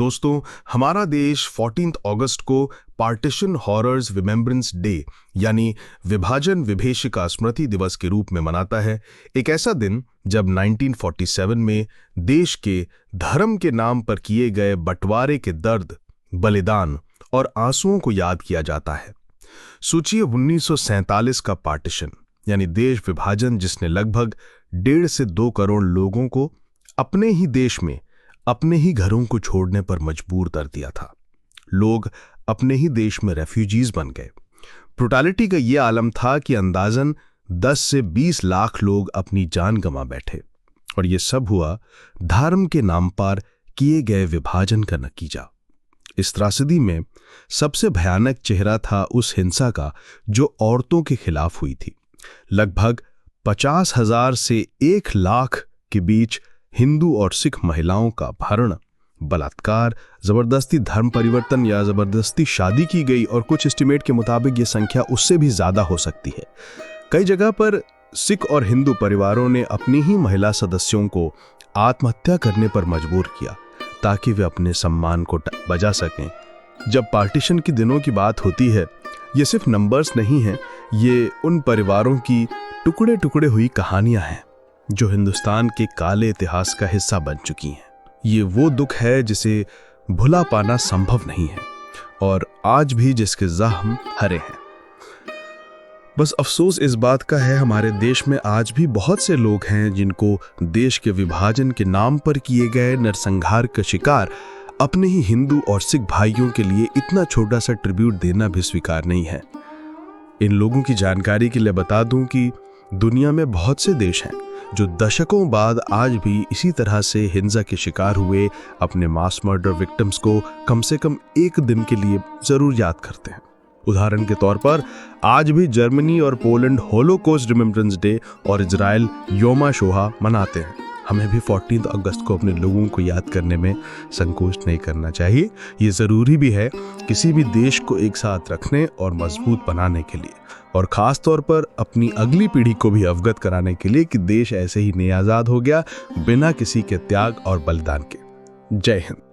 दोस्तों, हमारा देश 14 अगस्त को पार्टीशन हॉरर्स रिमेम्बरेंस डे यानी विभाजन विभीषिका स्मृति दिवस के रूप में मनाता है। एक ऐसा दिन जब 1947 में देश के धर्म के नाम पर किए गए बंटवारे के दर्द, बलिदान और आंसुओं को याद किया जाता है। सोचिए 1947 का पार्टीशन यानी देश विभाजन, जिसने लगभग 1.5 से 2 करोड़ लोगों को अपने ही देश में अपने ही घरों को छोड़ने पर मजबूर कर दिया था। लोग अपने ही देश में रेफ्यूजीज बन गए। ब्रुटैलिटी का यह आलम था कि अंदाजन 10 से 20 लाख लोग अपनी जान गंवा बैठे, और यह सब हुआ धर्म के नाम पर किए गए विभाजन का नतीजा। इस त्रासदी में सबसे भयानक चेहरा था उस हिंसा का जो औरतों के खिलाफ हुई थी। लगभग 50,000 से 1 लाख के बीच हिंदू और सिख महिलाओं का अपहरण, बलात्कार, जबरदस्ती धर्म परिवर्तन या जबरदस्ती शादी की गई, और कुछ एस्टिमेट के मुताबिक ये संख्या उससे भी ज्यादा हो सकती है। कई जगह पर सिख और हिंदू परिवारों ने अपनी ही महिला सदस्यों को आत्महत्या करने पर मजबूर किया ताकि वे अपने सम्मान को बचा सकें। जब पार्टीशन के दिनों की बात होती है, ये सिर्फ नंबर्स नहीं हैं, ये उन परिवारों की टुकड़े टुकड़े हुई कहानियां हैं जो हिंदुस्तान के काले इतिहास का हिस्सा बन चुकी हैं। ये वो दुख है जिसे भुला पाना संभव नहीं है, और आज भी जिसके जख्म हरे हैं। बस अफसोस इस बात का है, हमारे देश में आज भी बहुत से लोग हैं जिनको देश के विभाजन के नाम पर किए गए नरसंहार का शिकार अपने ही हिंदू और सिख भाइयों के लिए इतना छोटा सा ट्रिब्यूट देना भी स्वीकार नहीं है। इन लोगों की जानकारी के लिए बता दूं कि दुनिया में बहुत से देश हैं जो दशकों बाद आज भी इसी तरह से हिंसा के शिकार हुए अपने मास मर्डर विक्टिम्स को कम से कम एक दिन के लिए जरूर याद करते हैं। उदाहरण के तौर पर आज भी जर्मनी और पोलैंड होलोकॉस्ट रिमेम्बरेंस डे और इजराइल योम शोहा मनाते हैं। हमें भी 14 अगस्त को अपने लोगों को याद करने में संकोच नहीं करना चाहिए। ये ज़रूरी भी है किसी भी देश को एक साथ रखने और मजबूत बनाने के लिए, और ख़ास तौर पर अपनी अगली पीढ़ी को भी अवगत कराने के लिए कि देश ऐसे ही नहीं आज़ाद हो गया बिना किसी के त्याग और बलिदान के। जय हिंद।